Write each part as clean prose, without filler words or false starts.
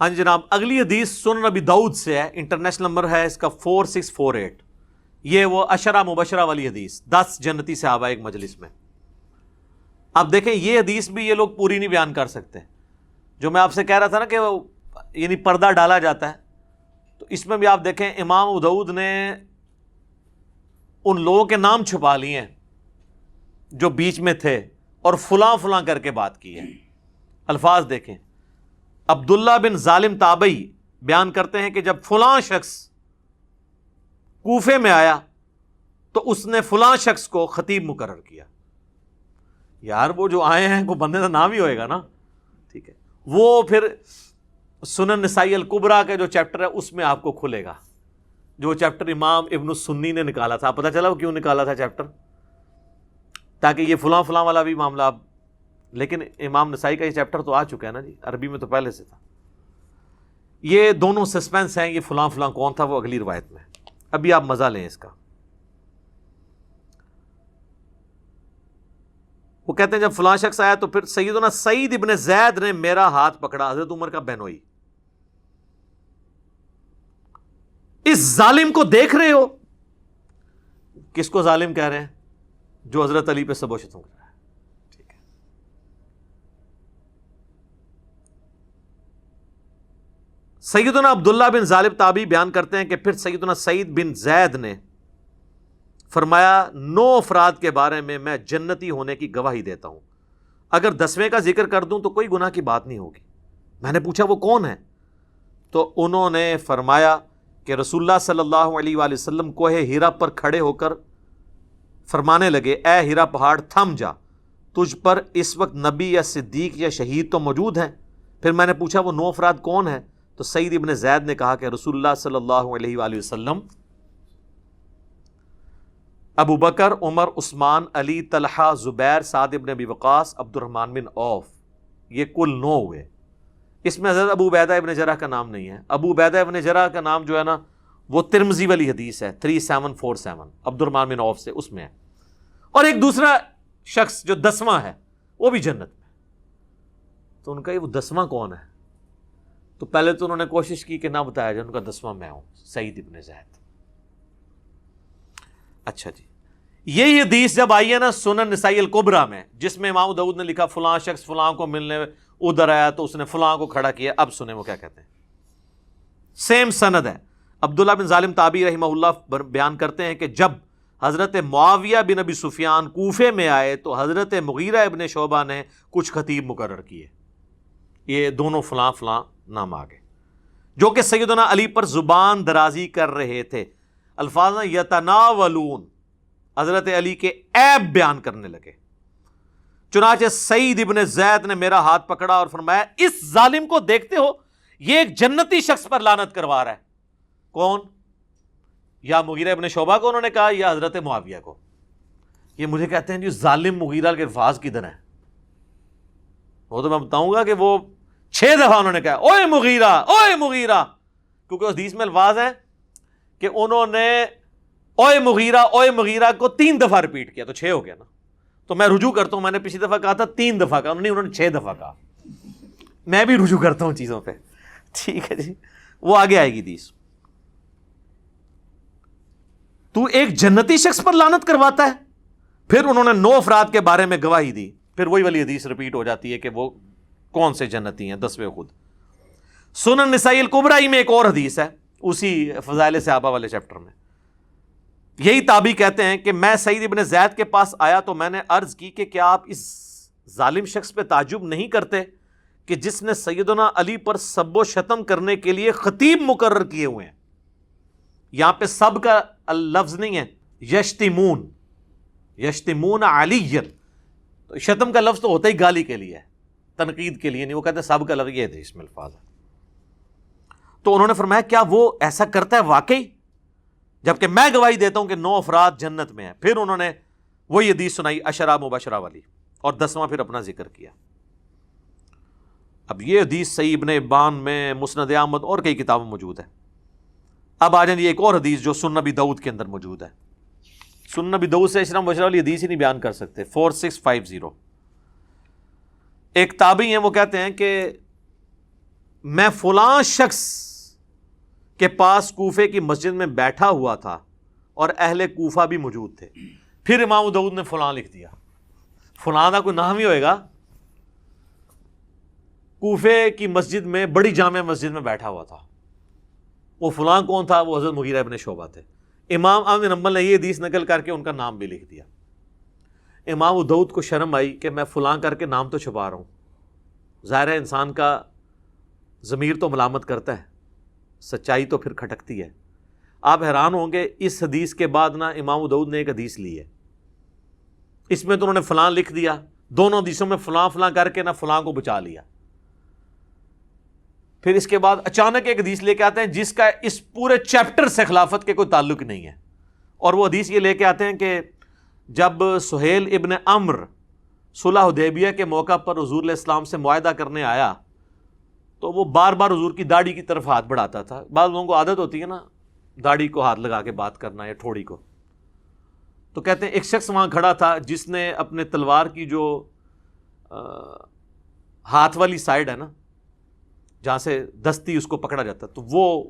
ہاں جی جناب، اگلی حدیث سنن ابی داؤد سے ہے، انٹرنیشنل نمبر ہے اس کا 4648۔ یہ وہ عشرہ مبشرہ والی حدیث، 10 جنتی صحابہ ایک مجلس میں۔ اب دیکھیں یہ حدیث بھی یہ لوگ پوری نہیں بیان کر سکتے، جو میں آپ سے کہہ رہا تھا نا کہ یعنی پردہ ڈالا جاتا ہے، تو اس میں بھی آپ دیکھیں امام ابو داؤد نے ان لوگوں کے نام چھپا لیے ہیں جو بیچ میں تھے اور فلاں فلاں کر کے بات کی ہے۔ الفاظ دیکھیں، عبداللہ بن ظالم تابعی بیان کرتے ہیں کہ جب فلاں شخص کوفے میں آیا تو اس نے فلاں شخص کو خطیب مقرر کیا۔ یار وہ جو آئے ہیں کو بندے کا نام ہی ہوئے گا نا، ٹھیک ہے۔ وہ پھر سنن نسائی الکبریٰ کا جو چیپٹر ہے اس میں آپ کو کھلے گا، جو چیپٹر امام ابن السنی نے نکالا تھا۔ پتہ چلا وہ کیوں نکالا تھا چیپٹر؟ تاکہ یہ فلاں فلاں والا بھی معاملہ اب، لیکن امام نسائی کا یہ چیپٹر تو آ چکا ہے نا جی، عربی میں تو پہلے سے تھا۔ یہ دونوں سسپینس ہیں، یہ فلاں فلاں کون تھا وہ اگلی روایت میں، ابھی آپ مزہ لیں اس کا۔ وہ کہتے ہیں جب فلاں شخص آیا تو پھر سیدنا سعید ابن زید نے میرا ہاتھ پکڑا، حضرت عمر کا بہنوئی۔ اس ظالم کو دیکھ رہے ہو؟ کس کو ظالم کہہ رہے ہیں؟ جو حضرت علی پہ سب و شتم کر رہا ہے، ٹھیک ہے۔ سیدنا عبداللہ بن ظالم تابعی بیان کرتے ہیں کہ پھر سیدنا سعید بن زید نے فرمایا 9 افراد کے بارے میں جنتی ہونے کی گواہی دیتا ہوں، اگر 10ویں کا ذکر کر دوں تو کوئی گناہ کی بات نہیں ہوگی۔ میں نے پوچھا وہ کون ہے؟ تو انہوں نے فرمایا کہ رسول اللہ صلی اللہ علیہ وآلہ وسلم کوہ ہیرا پر کھڑے ہو کر فرمانے لگے، اے ہیرا پہاڑ تھم جا، تجھ پر اس وقت نبی یا صدیق یا شہید تو موجود ہیں۔ پھر میں نے پوچھا وہ 9 افراد کون ہیں؟ تو سعید ابن زید نے کہا کہ رسول اللہ صلی اللہ علیہ وآلہ وسلم، ابو بکر، عمر، عثمان، علی، طلحہ، زبیر، سعد ابن ابی وقاص، عبد الرحمن بن عوف، یہ کل 9 ہوئے۔ اس میں حضرت ابو عبیدہ ابن جرح کا نام نہیں ہے۔ ابو عبیدہ ابن جرح کا نام جو ہے نا وہ ترمذی والی حدیث ہے 3747، عبد الرحمن بن عوف سے، اس میں ہے۔ اور ایک دوسرا شخص جو 10واں ہے وہ بھی جنت میں۔ تو ان کا یہ وہ 10واں کون ہے؟ تو پہلے تو انہوں نے کوشش کی کہ نہ بتایا جائے، ان کا 10واں میں ہوں، سعید ابن زید۔ اچھا جی، یہی حدیث جب آئی ہے نا سنن نسائی الکبریٰ میں، جس میں امام داؤد نے لکھا فلاں شخص فلاں کو ملنے ادھر آیا تو اس نے فلاں کو کھڑا کیا، اب سنیں وہ کیا کہتے ہیں۔ سیم سند ہے۔ عبداللہ بن ظالم تابعی رحمہ اللہ بیان کرتے ہیں کہ جب حضرت معاویہ بن ابی سفیان کوفے میں آئے تو حضرت مغیرہ ابن شعبہ نے کچھ خطیب مقرر کیے، یہ دونوں فلاں فلاں نام آگے، جو کہ سیدنا علی پر زبان درازی کر رہے تھے۔ الفاظ یتناولون، حضرت علی کے عیب بیان کرنے لگے۔ چنانچہ سعید ابن زید نے میرا ہاتھ پکڑا اور فرمایا اس ظالم کو دیکھتے ہو، یہ ایک جنتی شخص پر لعنت کروا رہا ہے۔ کون؟ یا مغیرہ ابن شعبہ کو انہوں نے کہا یا حضرت معاویہ کو؟ یہ مجھے کہتے ہیں جی ظالم مغیرہ کے الفاظ کدھر ہیں؟ وہ تو میں بتاؤں گا کہ وہ 6 دفعہ انہوں نے کہا اوئے مغیرہ، اوئے مغیرہ، کیونکہ اس حدیث میں الفاظ ہیں کہ انہوں نے اوئے مغیرہ کو 3 دفعہ ریپیٹ کیا، تو 6 ہو گیا نا۔ تو میں رجوع کرتا ہوں، میں نے پچھلی دفعہ کہا تھا 3 دفعہ کہا، انہوں نے 6 دفعہ کہا۔ میں بھی رجوع کرتا ہوں چیزوں پہ، ٹھیک ہے جی۔ وہ آگے آئے گی حدیث۔ تو ایک جنتی شخص پر لعنت کرواتا ہے؟ پھر انہوں نے 9 افراد کے بارے میں گواہی دی، پھر وہی والی حدیث ریپیٹ ہو جاتی ہے کہ وہ کون سے جنتی ہیں، 10ویں خود۔ سنن نسائی الکبریٰ میں ایک اور حدیث ہے اسی فضائل صحابہ والے چیپٹر میں۔ یہی تابعی کہتے ہیں کہ میں سعید ابن زید کے پاس آیا تو میں نے عرض کی کہ کیا آپ اس ظالم شخص پہ تعجب نہیں کرتے کہ جس نے سیدنا علی پر سب و شتم کرنے کے لیے خطیب مقرر کیے ہوئے ہیں؟ یہاں پہ سب کا لفظ نہیں ہے، یشتمون علی، تو شتم کا لفظ تو ہوتا ہی گالی کے لیے، تنقید کے لیے نہیں، وہ کہتے ہیں سب کا لفظ یہ تھے، اس میں الفاظ ہے۔ تو انہوں نے فرمایا کیا وہ ایسا کرتا ہے واقعی؟ جبکہ میں گواہی دیتا ہوں کہ 9 افراد جنت میں ہیں۔ پھر انہوں نے وہی حدیث سنائی عشرہ مبشرہ والی، اور 10واں پھر اپنا ذکر کیا۔ اب یہ حدیث صحیح ابن حبان میں، مسند احمد اور کئی کتابوں میں موجود ہے۔ اب آ جائیں ایک اور حدیث جو سنن ابی داؤد کے اندر موجود ہے۔ سنن ابی داؤد سے عشرہ مبشرہ والی حدیث ہی نہیں بیان کر سکتے۔ 4650 ایک تابعی ہیں، وہ کہتے ہیں کہ میں فلاں شخص کے پاس کوفے کی مسجد میں بیٹھا ہوا تھا اور اہل کوفہ بھی موجود تھے. پھر امام ابو داؤد نے فلاں لکھ دیا. فلاں کا کوئی نام ہی ہوئے گا. کوفے کی مسجد میں, بڑی جامع مسجد میں بیٹھا ہوا تھا. وہ فلاں کون تھا؟ وہ حضرت مغیرہ ابن شعبہ تھے. امام احمد بن حنبل نے یہ حدیث نقل کر کے ان کا نام بھی لکھ دیا. امام ابو داؤد کو شرم آئی کہ میں فلاں کر کے نام تو چھپا رہا ہوں. ظاہر ہے انسان کا ضمیر تو ملامت کرتا ہے, سچائی تو پھر کھٹکتی ہے. آپ حیران ہوں گے, اس حدیث کے بعد نا امام ابو داؤد نے ایک حدیث لی ہے, اس میں تو انہوں نے فلاں لکھ دیا, دونوں حدیثوں میں فلاں فلاں کر کے نا فلاں کو بچا لیا. پھر اس کے بعد اچانک ایک حدیث لے کے آتے ہیں جس کا اس پورے چیپٹر سے خلافت کے کوئی تعلق نہیں ہے, اور وہ حدیث یہ لے کے آتے ہیں کہ جب سہیل ابن عمرو صلح حدیبیہ کے موقع پر حضور علیہ السلام سے معاہدہ کرنے آیا تو وہ بار بار حضور کی داڑھی کی طرف ہاتھ بڑھاتا تھا. بعض لوگوں کو عادت ہوتی ہے نا داڑھی کو ہاتھ لگا کے بات کرنا یا ٹھوڑی کو. تو کہتے ہیں ایک شخص وہاں کھڑا تھا جس نے اپنے تلوار کی جو ہاتھ والی سائڈ ہے نا, جہاں سے دستی اس کو پکڑا جاتا, تو وہ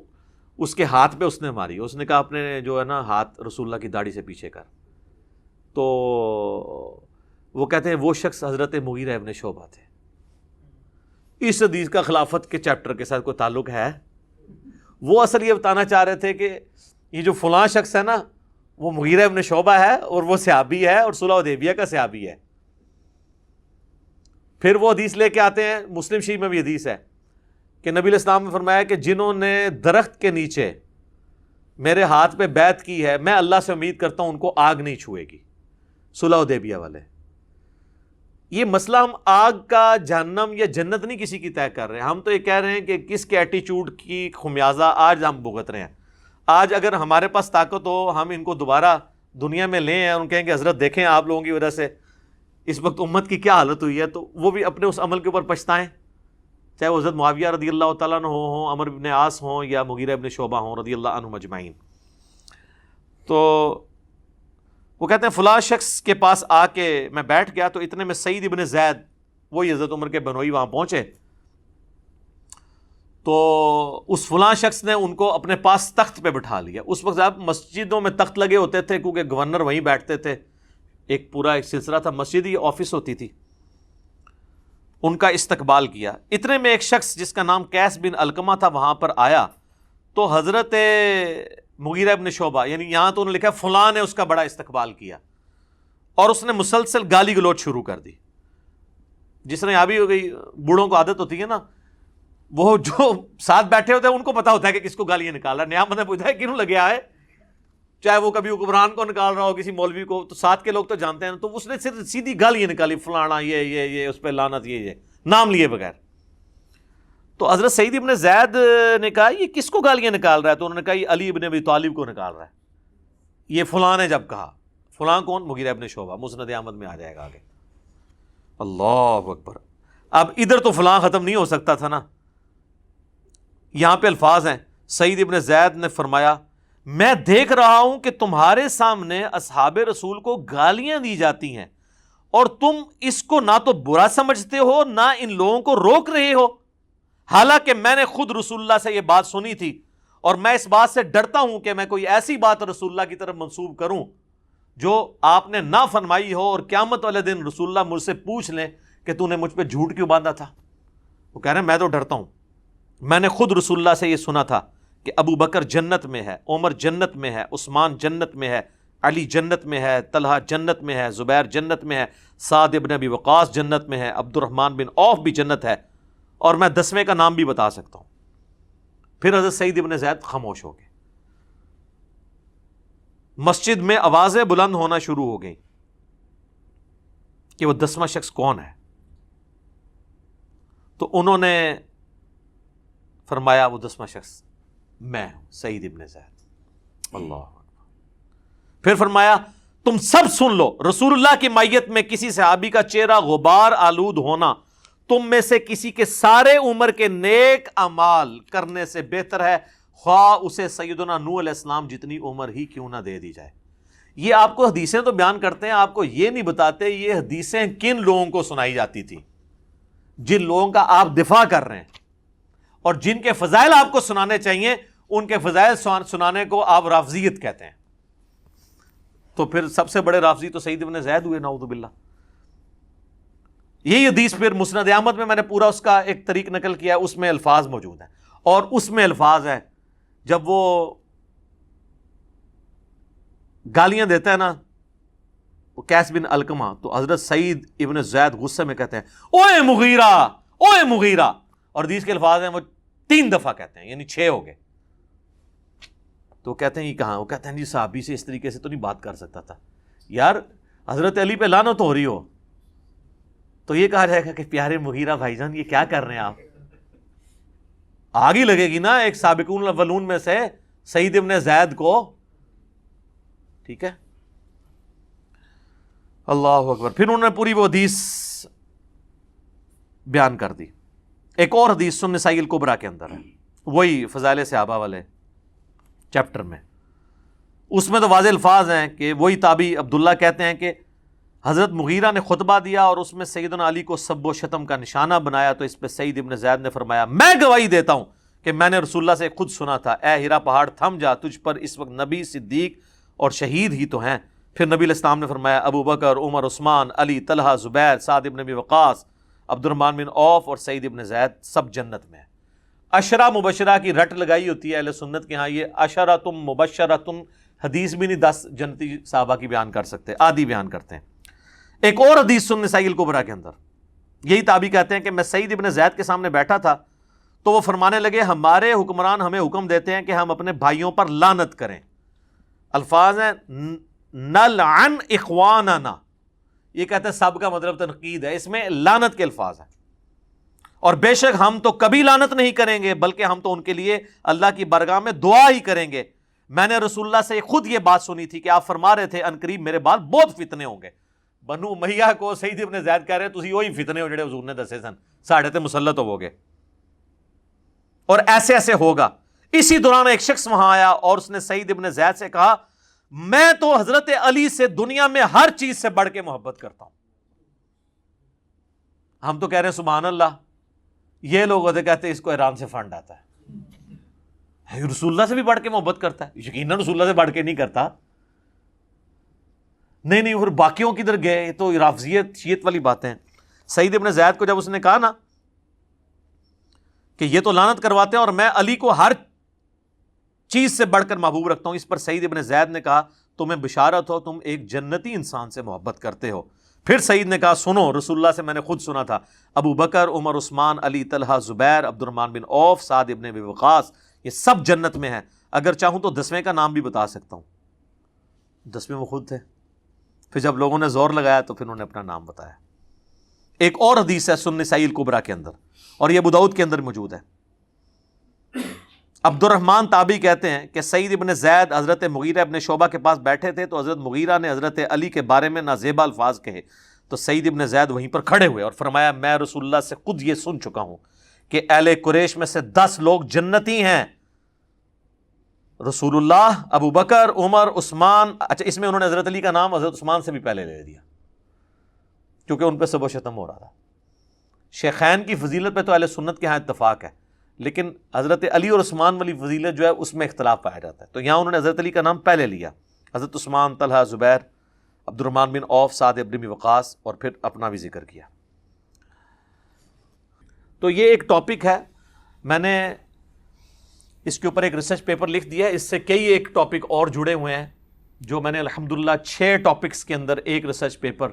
اس کے ہاتھ پہ اس نے ماری. اس نے کہا اپنے جو ہے نا ہاتھ رسول اللہ کی داڑھی سے پیچھے کر. تو وہ کہتے ہیں وہ شخص حضرت مغیرہ ابن شعبہ تھے. اس حدیث کا خلافت کے چیپٹر کے ساتھ کوئی تعلق ہے؟ وہ اصل یہ بتانا چاہ رہے تھے کہ یہ جو فلاں شخص ہے نا وہ مغیرہ ابن شعبہ ہے اور وہ صحابی ہے اور صلح حدیبیہ کا صحابی ہے. پھر وہ حدیث لے کے آتے ہیں, مسلم شریف میں بھی حدیث ہے کہ نبی علیہ السلام نے فرمایا کہ جنہوں نے درخت کے نیچے میرے ہاتھ پہ بیعت کی ہے میں اللہ سے امید کرتا ہوں ان کو آگ نہیں چھوئے گی. صلح حدیبیہ والے. یہ مسئلہ ہم آگ کا جہنم یا جنت نہیں کسی کی طے کر رہے ہیں, ہم تو یہ کہہ رہے ہیں کہ کس کے ایٹیچیوڈ کی خمیازہ آج ہم بھگت رہے ہیں. آج اگر ہمارے پاس طاقت ہو ہم ان کو دوبارہ دنیا میں لیں اور ان کہیں کہ حضرت دیکھیں آپ لوگوں کی وجہ سے اس وقت امت کی کیا حالت ہوئی ہے, تو وہ بھی اپنے اس عمل کے اوپر پچھتائیں, چاہے وہ حضرت معاویہ رضی اللہ تعالیٰ عنہ ہوں, عمر بن عاص ہوں یا مغیرہ ابن شعبہ ہوں رضی اللہ عنہم اجمعین. تو وہ کہتے ہیں فلاں شخص کے پاس آ کے میں بیٹھ گیا تو اتنے میں سعید ابن زید, وہی حضرت عمر کے بنوئی, وہاں پہنچے. تو اس فلاں شخص نے ان کو اپنے پاس تخت پہ بٹھا لیا. اس وقت آپ مسجدوں میں تخت لگے ہوتے تھے کیونکہ گورنر وہیں بیٹھتے تھے, ایک پورا ایک سلسلہ تھا, مسجد ہی آفس ہوتی تھی. ان کا استقبال کیا. اتنے میں ایک شخص جس کا نام قیس بن علقمہ تھا وہاں پر آیا تو حضرت مغیرہ ابن شعبہ, یعنی یہاں تو انہوں نے لکھا فلاں نے اس کا بڑا استقبال کیا اور اس نے مسلسل گالی گلوچ شروع کر دی. جس طرح ابھی ہو گئی بوڑھوں کو عادت ہوتی ہے نا, وہ جو ساتھ بیٹھے ہوتے ہیں ان کو پتا ہوتا ہے کہ کس کو گالیاں نکال رہا ہے. نیا بندہ پوچھتا ہے کیوں لگے آئے, چاہے وہ کبھی حکمران کو نکال رہا ہو کسی مولوی کو, تو ساتھ کے لوگ تو جانتے ہیں. تو اس نے صرف سیدھی گالیاں نکالی, فلانا یہ اس پہ لعنت, یہ نام لیے بغیر. تو حضرت سعید ابن زید نے کہا یہ کس کو گالیاں نکال رہا ہے؟ تو انہوں نے کہا یہ علی ابن ابی طالب کو نکال رہا ہے. یہ فلاں نے جب کہا, فلاں کون؟ مغیرہ ابن شعبہ, مسند احمد میں آ جائے گا آگے. اللہ اکبر. اب ادھر تو فلاں ختم نہیں ہو سکتا تھا نا, یہاں پہ الفاظ ہیں. سعید ابن زید نے فرمایا میں دیکھ رہا ہوں کہ تمہارے سامنے اصحاب رسول کو گالیاں دی جاتی ہیں اور تم اس کو نہ تو برا سمجھتے ہو نہ ان لوگوں کو روک رہے ہو, حالانکہ میں نے خود رسول اللہ سے یہ بات سنی تھی اور میں اس بات سے ڈرتا ہوں کہ میں کوئی ایسی بات رسول اللہ کی طرف منسوب کروں جو آپ نے نہ فرمائی ہو اور قیامت والے دن رسول اللہ مجھ سے پوچھ لیں کہ تو نے مجھ پہ جھوٹ کیوں باندھا تھا. وہ کہہ رہے ہیں میں تو ڈرتا ہوں, میں نے خود رسول اللہ سے یہ سنا تھا کہ ابو بکر جنت میں ہے, عمر جنت میں ہے, عثمان جنت میں ہے, علی جنت میں ہے, طلحہ جنت میں ہے, زبیر جنت میں ہے, سعد ابن ابی وقاص جنت میں ہے, عبد الرحمن بن عوف بھی جنت ہے, اور میں 10ویں کا نام بھی بتا سکتا ہوں. پھر حضرت سعید ابن زید خاموش ہو گئے. مسجد میں آوازیں بلند ہونا شروع ہو گئیں کہ وہ 10واں شخص کون ہے. تو انہوں نے فرمایا وہ 10واں شخص میں ہوں, سعید ابن زید. اللہ. پھر فرمایا تم سب سن لو, رسول اللہ کی مائیت میں کسی صحابی کا چہرہ غبار آلود ہونا تم میں سے کسی کے سارے عمر کے نیک اعمال کرنے سے بہتر ہے, خواہ اسے سیدنا نوح علیہ السلام جتنی عمر ہی کیوں نہ دے دی جائے. یہ آپ کو حدیثیں تو بیان کرتے ہیں, آپ کو یہ نہیں بتاتے یہ حدیثیں کن لوگوں کو سنائی جاتی تھی, جن لوگوں کا آپ دفاع کر رہے ہیں. اور جن کے فضائل آپ کو سنانے چاہیے ان کے فضائل سنانے کو آپ رافضیت کہتے ہیں. تو پھر سب سے بڑے رافضی تو سعید ابن زید ہوئے نعوذ باللہ. یہی حدیث پھر مسند احمد میں نے پورا اس کا ایک طریق نقل کیا ہے, اس میں الفاظ موجود ہیں, اور اس میں الفاظ ہیں جب وہ گالیاں دیتا ہے نا وہ قیس بن علقمہ, تو حضرت سعید ابن زید غصے میں کہتے ہیں اوئے مغیرہ, اوئے مغیرہ, اور حدیث کے الفاظ ہیں وہ 3 دفعہ کہتے ہیں, یعنی 6 ہو گئے. تو کہتے ہیں یہ کہاں؟ وہ کہتے ہیں جی صحابی سے اس طریقے سے تو نہیں بات کر سکتا تھا. یار حضرت علی پہ لعنت ہو رہی ہو تو یہ کہا جائے گا کہ پیارے مغیرہ بھائی جان یہ کیا کر رہے ہیں آپ؟ آگ ہی لگے گی نا ایک سابقون الاولون میں سے سعید ابن زید کو. ٹھیک ہے, اللہ اکبر. پھر انہوں نے پوری وہ حدیث بیان کر دی. ایک اور حدیث سنن نسائی الکبریٰ کے اندر ہے, وہی فضائل صحابہ والے چیپٹر میں. اس میں تو واضح الفاظ ہیں کہ وہی تابعی عبداللہ کہتے ہیں کہ حضرت مغیرہ نے خطبہ دیا اور اس میں سیدنا علی کو سب و شتم کا نشانہ بنایا, تو اس پہ سعید ابن زید نے فرمایا میں گواہی دیتا ہوں کہ میں نے رسول اللہ سے خود سنا تھا, اے ہیرا پہاڑ تھم جا, تجھ پر اس وقت نبی, صدیق اور شہید ہی تو ہیں. پھر نبی علیہ السلام نے فرمایا ابو بکر, عمر, عثمان, علی, طلحہ, زبیر, سعد ابن ابی وقاص, عبد الرحمن بن عوف اور سعید ابن زید سب جنت میں ہیں. عشرہ مبشرہ کی رٹ لگائی ہوتی ہے اہل سنت کے ہاں, یہ عشرۃ مبشرۃ حدیث بھی نہیں 10 جنتی صحابہ کی بیان کر سکتے, آدھی بیان کرتے ہیں. ایک اور حدیث سنن نسائی الکبریٰ کے اندر یہی تابعی کہتے ہیں کہ میں سعید ابن زید کے سامنے بیٹھا تھا تو وہ فرمانے لگے ہمارے حکمران ہمیں حکم دیتے ہیں کہ ہم اپنے بھائیوں پر لعنت کریں. الفاظ ہیں نلعن اخواننا, یہ کہتے ہیں سب کا مطلب تنقید ہے, اس میں لعنت کے الفاظ ہیں. اور بے شک ہم تو کبھی لعنت نہیں کریں گے بلکہ ہم تو ان کے لیے اللہ کی بارگاہ میں دعا ہی کریں گے. میں نے رسول اللہ سے خود یہ بات سنی تھی کہ آپ فرما رہے تھے عنقریب میرے بعد بہت فتنے ہوں گے. بنو امیہ کو سعید ابن زید کہہ رہے تسی وہی فتنے ہو جڑے حضور نے دسے سن, ساڑھے تے مسلط ہو گے, اور ایسے ایسے ہوگا. اسی دوران ایک شخص وہاں آیا اور اس نے سعید ابن زید سے کہا میں تو حضرت علی سے دنیا میں ہر چیز سے بڑھ کے محبت کرتا ہوں. ہم تو کہہ رہے ہیں سبحان اللہ, یہ لوگ ہوتے کہتے ہیں اس کو ایران سے فنڈ آتا ہے, رسول اللہ سے بھی بڑھ کے محبت کرتا ہے. یقیناً رسول اللہ سے بڑھ کے نہیں کرتا. نہیں اور باقیوں کی ادھر گئے تو رافضیت شیعت والی باتیں. سعید ابن زید کو جب اس نے کہا نا کہ یہ تو لعنت کرواتے ہیں اور میں علی کو ہر چیز سے بڑھ کر محبوب رکھتا ہوں, اس پر سعید ابن زید نے کہا تمہیں بشارت ہو تم ایک جنتی انسان سے محبت کرتے ہو. پھر سعید نے کہا سنو رسول اللہ سے میں نے خود سنا تھا ابو بکر, عمر, عثمان, علی, طلحہ, زبیر, عبد الرحمن بن عوف, سعد ابن ابی وقاص یہ سب جنت میں ہیں. اگر چاہوں تو 10ویں کا نام بھی بتا سکتا ہوں. 10ویں وہ خود تھے. پھر جب لوگوں نے زور لگایا تو پھر انہوں نے اپنا نام بتایا. ایک اور حدیث ہے سنن نسائی الکبریٰ کے اندر اور یہ ابو داؤد کے اندر موجود ہے. عبد الرحمن تابعی کہتے ہیں کہ سعید ابن زید حضرت مغیرہ ابن شعبہ کے پاس بیٹھے تھے تو حضرت مغیرہ نے حضرت علی کے بارے میں نازیبا الفاظ کہے تو سعید ابن زید وہیں پر کھڑے ہوئے اور فرمایا میں رسول اللہ سے خود یہ سن چکا ہوں کہ اہل قریش میں سے 10 لوگ جنتی ہیں, رسول اللہ, ابو بکر, عمر, عثمان. اچھا اس میں انہوں نے حضرت علی کا نام حضرت عثمان سے بھی پہلے لے دیا کیونکہ ان پہ سب و شتم ہو رہا تھا. شیخین کی فضیلت پہ تو اہل سنت کے ہاں اتفاق ہے, لیکن حضرت علی اور عثمان والی فضیلت جو ہے اس میں اختلاف پایا جاتا ہے. تو یہاں انہوں نے حضرت علی کا نام پہلے لیا, حضرت عثمان, طلحہ, زبیر, عبد الرحمن بن عوف, سعد ابن ابی وقاص, اور پھر اپنا بھی ذکر کیا. تو یہ ایک ٹاپک ہے, میں نے اس کے اوپر ایک ریسرچ پیپر لکھ دیا ہے. اس سے کئی ایک ٹاپک اور جڑے ہوئے ہیں جو میں نے الحمدللہ 6 ٹاپکس کے اندر ایک ریسرچ پیپر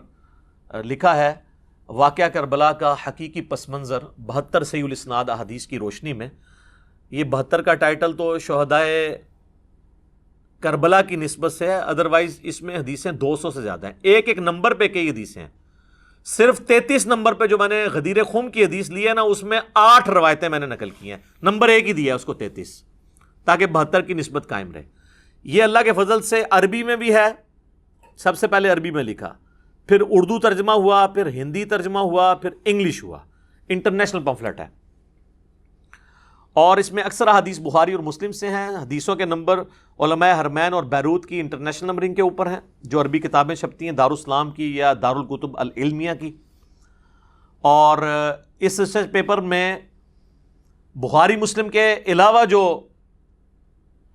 لکھا ہے. واقعہ کربلا کا حقیقی پس منظر 72 صحیح الاسناد احادیث کی روشنی میں. یہ 72 کا ٹائٹل تو شہدائے کربلا کی نسبت سے ہے, ادروائز اس میں حدیثیں 200 سے زیادہ ہیں. ایک ایک نمبر پہ کئی حدیثیں ہیں. صرف 33 نمبر پہ جو میں نے غدیر خم کی حدیث لی ہے نا اس میں 8 روایتیں میں نے نقل کی ہیں. نمبر 1 ہی دیا ہے اس کو 33 تاکہ 72 کی نسبت قائم رہے. یہ اللہ کے فضل سے عربی میں بھی ہے, سب سے پہلے عربی میں لکھا, پھر اردو ترجمہ ہوا, پھر ہندی ترجمہ ہوا, پھر انگلش ہوا. انٹرنیشنل پمفلٹ ہے اور اس میں اکثر حدیث بخاری اور مسلم سے ہیں. حدیثوں کے نمبر علماء حرمین اور بیروت کی انٹرنیشنل نمبرنگ کے اوپر ہیں جو عربی کتابیں چھپتی ہیں دارالاسلام کی یا دارالکتب العلمیہ کی. اور اس ریسرچ پیپر میں بخاری مسلم کے علاوہ جو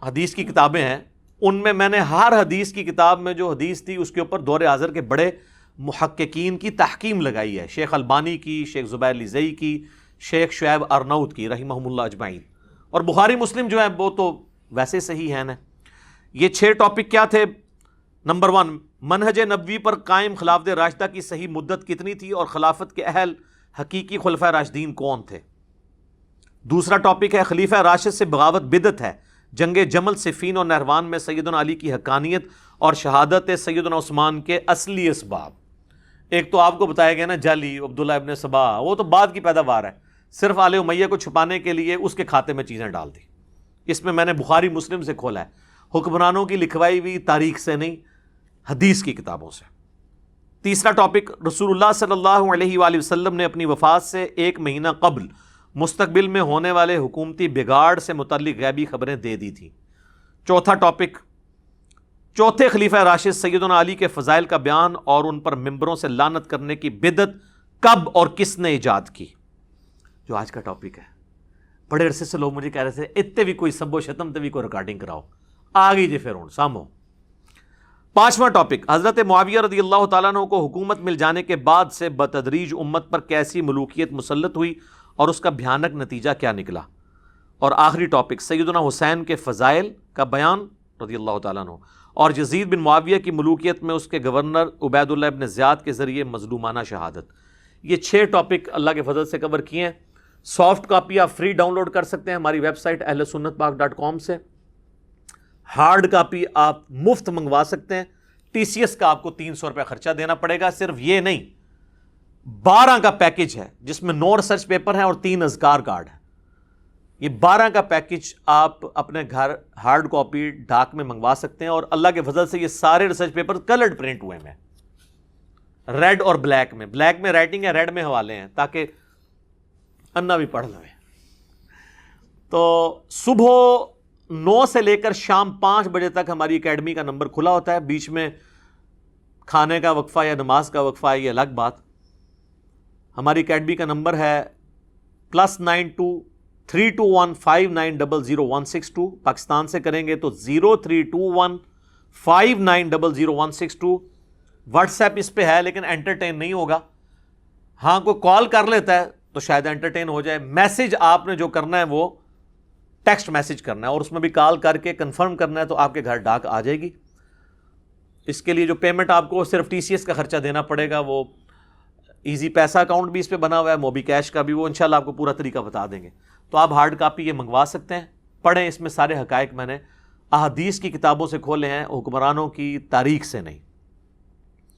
حدیث کی کتابیں ہیں ان میں نے ہر حدیث کی کتاب میں جو حدیث تھی اس کے اوپر دور حاضر کے بڑے محققین کی تحقیم لگائی ہے، شیخ البانی کی، شیخ زبیر لزئی کی، شیخ شعیب ارناؤت کی رحمہم اللہ اجمعین. اور بخاری مسلم جو ہے وہ تو ویسے صحیح ہیں نا. یہ 6 ٹاپک کیا تھے؟ نمبر 1، منہج نبوی پر قائم خلافت راشدہ کی صحیح مدت کتنی تھی اور خلافت کے اہل حقیقی خلفائے راشدین کون تھے. دوسرا ٹاپک ہے خلیفہ راشد سے بغاوت بدعت ہے، جنگ جمل، صفین اور نہروان میں سیدنا علی کی حقانیت اور شہادت سیدنا عثمان کے اصلی اسباب. ایک تو آپ کو بتایا گیا نا جعلی عبداللہ ابن سبا، وہ تو بعد کی پیداوار ہے، صرف آل امیہ کو چھپانے کے لیے اس کے کھاتے میں چیزیں ڈال دی. اس میں نے بخاری مسلم سے کھولا ہے، حکمرانوں کی لکھوائی ہوئی تاریخ سے نہیں، حدیث کی کتابوں سے. تیسرا ٹاپک، رسول اللہ صلی اللہ علیہ وآلہ وسلم نے اپنی وفات سے 1 مہینہ قبل مستقبل میں ہونے والے حکومتی بگاڑ سے متعلق غیبی خبریں دے دی تھیں. چوتھا ٹاپک، چوتھے خلیفہ راشد سیدنا علی کے فضائل کا بیان اور ان پر ممبروں سے لعنت کرنے کی بدعت کب اور کس نے ایجاد کی، جو آج کا ٹاپک ہے. بڑے عرصے سے لوگ مجھے کہہ رہے تھے اتنے بھی کوئی سب و شتم تے بھی کوئی ریکارڈنگ کراؤ، آ گئی جی پھر ہوں سامو. پانچواں ٹاپک، حضرت معاویہ رضی اللہ تعالیٰ عنہ کو حکومت مل جانے کے بعد سے بتدریج امت پر کیسی ملوکیت مسلط ہوئی اور اس کا بھیانک نتیجہ کیا نکلا. اور آخری ٹاپک، سیدنا حسین کے فضائل کا بیان رضی اللہ تعالیٰ عنہ اور یزید بن معاویہ کی ملوکیت میں اس کے گورنر عبید اللہ ابن زیاد کے ذریعے مظلومانہ شہادت. یہ 6 ٹاپک اللہ کے فضل سے کور کیے ہیں. سافٹ کاپی آپ فری ڈاؤن لوڈ کر سکتے ہیں ہماری ویب سائٹ اہلسنتپاک.com سے. ہارڈ کاپی آپ مفت منگوا سکتے ہیں. TCS کا آپ کو 300 روپے خرچہ دینا پڑے گا. صرف یہ نہیں، 12 کا پیکج ہے جس میں 9 ریسرچ پیپر ہیں اور 3 اذکار کارڈ ہیں. یہ 12 کا پیکج آپ اپنے گھر ہارڈ کاپی ڈاک میں منگوا سکتے ہیں. اور اللہ کے فضل سے یہ سارے ریسرچ پیپر کلرڈ پرنٹ ہوئے ہیں، ریڈ اور بلیک میں. بلیک میں رائٹنگ ہے، ریڈ میں حوالے ہیں تاکہ انا بھی پڑھ لیں. تو صبح 9 سے لے کر شام 5 بجے تک ہماری اکیڈمی کا نمبر کھلا ہوتا ہے. بیچ میں کھانے کا وقفہ یا نماز کا وقفہ ہے، یہ الگ بات. ہماری اکیڈمی کا نمبر ہے +923215900162. پاکستان سے کریں گے تو 032159000162. واٹس ایپ اس پہ ہے لیکن انٹرٹین نہیں ہوگا. ہاں کوئی کال کر لیتا ہے تو شاید انٹرٹین ہو جائے. میسج آپ نے جو کرنا ہے وہ ٹیکسٹ میسج کرنا ہے اور اس میں بھی کال کر کے کنفرم کرنا ہے تو آپ کے گھر ڈاک آ جائے گی. اس کے لیے جو پیمنٹ آپ کو صرف TCS کا خرچہ دینا پڑے گا، وہ ایزی پیسہ اکاؤنٹ بھی اس پہ بنا ہوا ہے، موبی کیش کا بھی، وہ انشاءاللہ آپ کو پورا طریقہ بتا دیں گے. تو آپ ہارڈ کاپی یہ منگوا سکتے ہیں، پڑھیں. اس میں سارے حقائق میں نے احادیث کی کتابوں سے کھولے ہیں، حکمرانوں کی تاریخ سے نہیں.